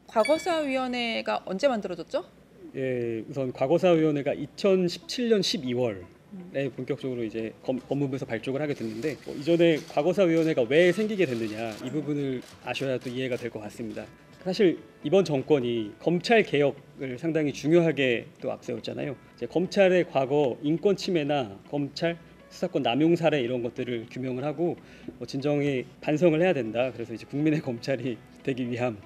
과거사위원회가 언제 만들어졌죠? 예, 우선 과거사위원회가 2017년 12월에 본격적으로 이제 법무부에서 발족을 하게 됐는데 이전에 과거사위원회가 왜 생기게 됐느냐 이 부분을 아셔야 또 이해가 될 것 같습니다. 사실 이번 정권이 검찰 개혁을 상당히 중요하게 또 앞세웠잖아요. 이제 검찰의 과거 인권 침해나 검찰 수사권 남용 사례 이런 것들을 규명을 하고 진정히 반성을 해야 된다. 그래서 이제 국민의 검찰이 되기 위함.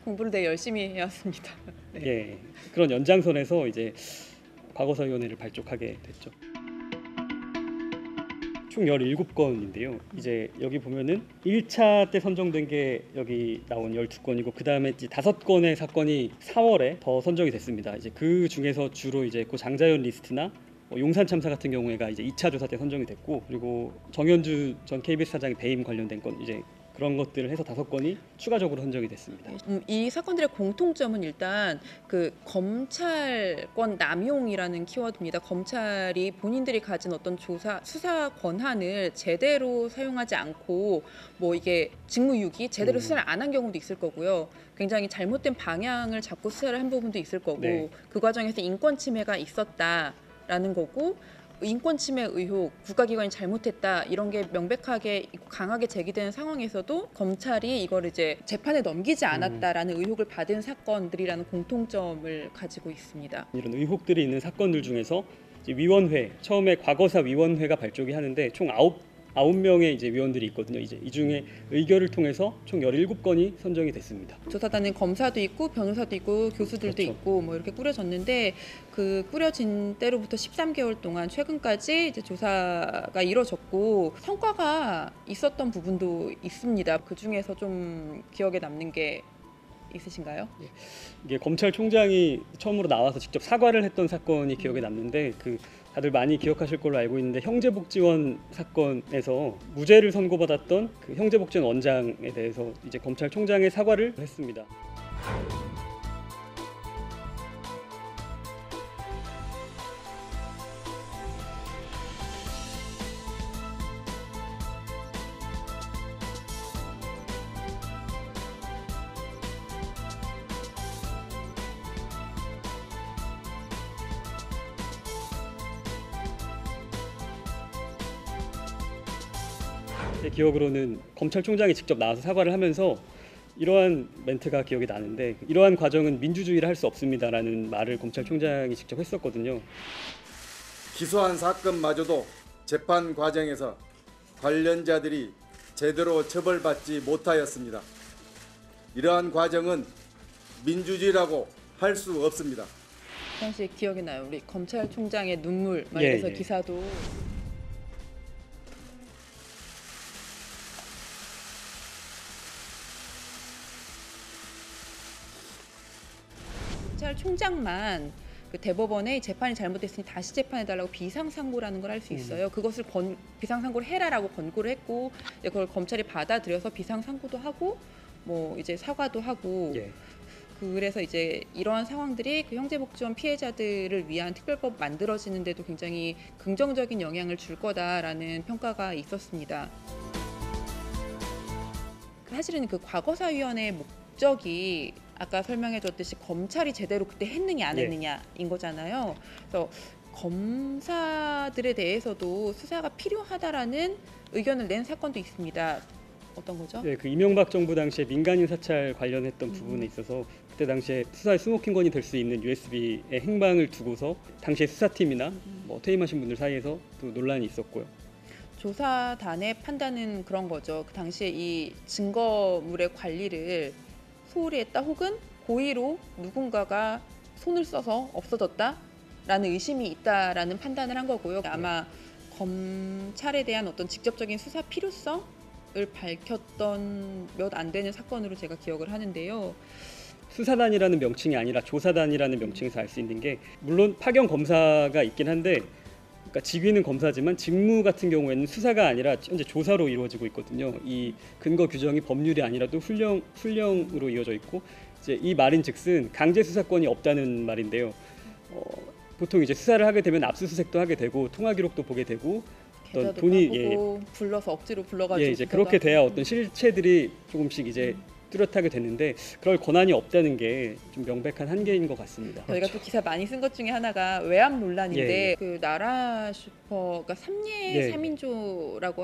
공부를 되게 열심히 해왔습니다. 네. 예, 그런 연장선에서 이제 과거사위원회를 발족하게 됐죠. 총 17건인데요. 이제 여기 보면은 1차 때 선정된 게 여기 나온 12건이고 그다음에 이제 5건의 사건이 4월에 더 선정이 됐습니다. 이제 그 중에서 주로 이제 그 장자연 리스트나 용산 참사 같은 경우에가 이제 2차 조사 때 선정이 됐고 그리고 정현주 전 KBS 사장의 배임 관련된 건 이제 그런 것들을 해서 5건이 추가적으로 선정이 됐습니다. 이 사건들의 공통점은 일단 그 검찰권 남용이라는 키워드입니다. 검찰이 본인들이 가진 어떤 수사 권한을 제대로 사용하지 않고 뭐 이게 직무유기 제대로 수사를 안 한 경우도 있을 거고요. 굉장히 잘못된 방향을 잡고 수사를 한 부분도 있을 거고 네. 그 과정에서 인권 침해가 있었다라는 거고 인권 침해 의혹, 국가기관이 잘못했다 이런 게 명백하게 강하게 제기되는 상황에서도 검찰이 이걸 이제 재판에 넘기지 않았다라는 의혹을 받은 사건들이라는 공통점을 가지고 있습니다. 이런 의혹들이 있는 사건들 중에서 이제 위원회 처음에 과거사 위원회가 발족이 하는데 총 9명의 이제 위원들이 있거든요. 이제 이 중에 의결을 통해서 총 17건이 선정이 됐습니다. 조사단은 검사도 있고 변호사도 있고 교수들도 그렇죠. 있고 뭐 이렇게 꾸려졌는데 그 꾸려진 때로부터 13개월 동안 최근까지 이제 조사가 이뤄졌고 성과가 있었던 부분도 있습니다. 그 중에서 좀 기억에 남는 게 있으신가요? 이게 검찰총장이 처음으로 나와서 직접 사과를 했던 사건이 기억에 남는데 그 다들 많이 기억하실 걸로 알고 있는데 형제복지원 사건에서 무죄를 선고받았던 그 형제복지원 원장에 대해서 이제 검찰총장의 사과를 했습니다. 제 기억으로는 검찰총장이 직접 나와서 사과를 하면서 이러한 멘트가 기억이 나는데 이러한 과정은 민주주의를 할 수 없습니다라는 말을 검찰총장이 직접 했었거든요. 기소한 사건마저도 재판 과정에서 관련자들이 제대로 처벌받지 못하였습니다. 이러한 과정은 민주주의라고 할 수 없습니다. 당시 기억이 나요. 우리 검찰총장의 눈물 막 예, 이래서 예. 기사도 검찰총장만 그 대법원에 재판이 잘못됐으니 다시 재판해달라고 비상상고라는 걸 할 수 있어요. 그것을 비상상고를 해라라고 권고를 했고 그걸 검찰이 받아들여서 비상상고도 하고 뭐 이제 사과도 하고 예. 그래서 이제 이러한 상황들이 그 형제복지원 피해자들을 위한 특별법 만들어지는데도 굉장히 긍정적인 영향을 줄 거다라는 평가가 있었습니다. 사실은 그 과거사위원회의 목적이 아까 설명해줬듯이 검찰이 제대로 그때 했느냐 안 예. 했느냐인 거잖아요. 그래서 검사들에 대해서도 수사가 필요하다라는 의견을 낸 사건도 있습니다. 어떤 거죠? 네, 그 이명박 정부 당시에 민간인 사찰 관련했던 부분에 있어서 그때 당시에 수사의 스모킹건이 될 수 있는 USB의 행방을 두고서 당시에 수사팀이나 뭐 퇴임하신 분들 사이에서 또 논란이 있었고요. 조사단의 판단은 그런 거죠. 그 당시에 이 증거물의 관리를 소홀히 했다 혹은 고의로 누군가가 손을 써서 없어졌다라는 의심이 있다라는 판단을 한 거고요. 아마 검찰에 대한 어떤 직접적인 수사 필요성을 밝혔던 몇 안 되는 사건으로 제가 기억을 하는데요. 수사단이라는 명칭이 아니라 조사단이라는 명칭에서 알 수 있는 게 물론 파견 검사가 있긴 한데 그러니까 직위는 검사지만 직무 같은 경우에는 수사가 아니라 현재 조사로 이루어지고 있거든요. 이 근거 규정이 법률이 아니라도 훈령으로 이어져 있고 이제 이 말인즉슨 강제 수사권이 없다는 말인데요. 보통 이제 수사를 하게 되면 압수수색도 하게 되고 통화 기록도 보게 되고 어떤 계좌도 돈이 까보고 불러서 억지로 불러가지고 이제 그렇게 돼야 어떤 실체들이 조금씩 이제 뚜렷하게 됐는데 그럴 권한이 없다는 게 좀 명백한 한계인 것 같습니다. 저희가 또 기사 많이 쓴 것 중에 하나가 외압 논란인데 예. 그 나라 슈퍼 그러니까 삼례 예. 3인조라고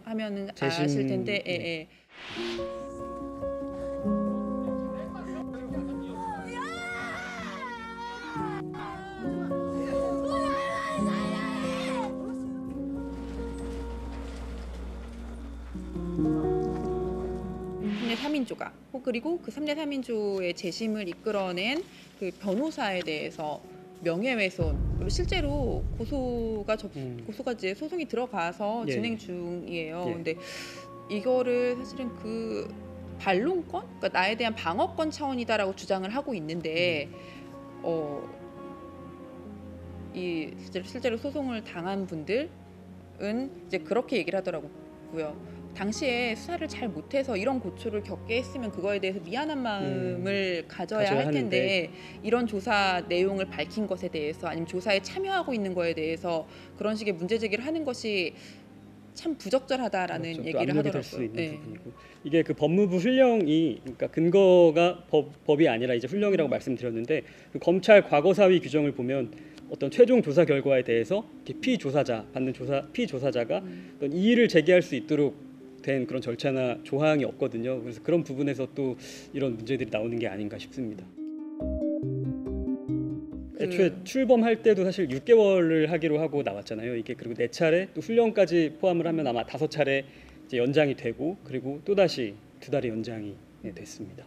하면은 재심, 아실 텐데 예, 예. 예. 삼례 3인조가 그리고 그 삼례 3인조의 재심을 이끌어낸 그 변호사에 대해서 명예훼손 그리고 실제로 고소가 이제 소송이 들어가서 예. 진행 중이에요. 예. 근데 이거를 사실은 그 반론권, 그러니까 나에 대한 방어권 차원이다라고 주장을 하고 있는데 이 실제로 소송을 당한 분들은 이제 그렇게 얘기를 하더라고요. 당시에 수사를 잘 못해서 이런 고초를 겪게 했으면 그거에 대해서 미안한 마음을 가져야 할 텐데 이런 조사 내용을 밝힌 것에 대해서 아니면 조사에 참여하고 있는 거에 대해서 그런 식의 문제 제기를 하는 것이 참 부적절하다라는 그렇죠. 얘기를 또 압력이 하더라고요. 될 수 있는 네. 부분이고 이게 그 법무부 훈령이 그러니까 근거가 법이 아니라 이제 훈령이라고 말씀드렸는데 그 검찰 과거사위 규정을 보면 어떤 최종 조사 결과에 대해서 이렇게 피조사자가 어떤 이의를 제기할 수 있도록 된 그런 절차나 조항이 없거든요. 그래서 그런 부분에서 또 이런 문제들이 나오는 게 아닌가 싶습니다. 애초에 출범할 때도 사실 6개월을 하기로 하고 나왔잖아요. 이게 그리고 4차례 또 훈련까지 포함을 하면 아마 5차례 이제 연장이 되고 그리고 또 다시 2달의 연장이 됐습니다.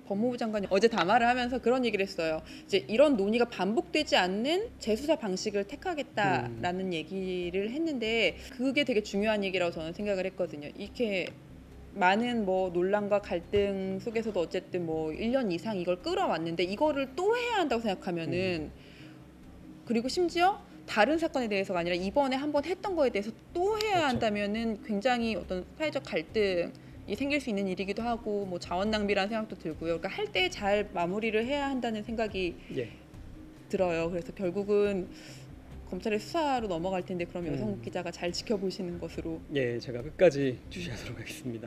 법무부 장관이 어제 담화를 하면서 그런 얘기를 했어요. 이제 이런 논의가 반복되지 않는 재수사 방식을 택하겠다라는 얘기를 했는데 그게 되게 중요한 얘기라고 저는 생각을 했거든요. 이렇게 많은 뭐 논란과 갈등 속에서도 어쨌든 뭐 1년 이상 이걸 끌어왔는데 이거를 또 해야 한다고 생각하면은 그리고 심지어 다른 사건에 대해서가 아니라 이번에 한번 했던 거에 대해서 또 해야 그렇죠. 한다면은 굉장히 어떤 사회적 갈등이 생길 수 있는 일이기도 하고 뭐 자원 낭비라는 생각도 들고요. 그러니까 할 때 잘 마무리를 해야 한다는 생각이 예. 들어요. 그래서 결국은 검찰의 수사로 넘어갈 텐데 그럼 여성 기자가 잘 지켜보시는 것으로. 예, 제가 끝까지 주시하도록 하겠습니다.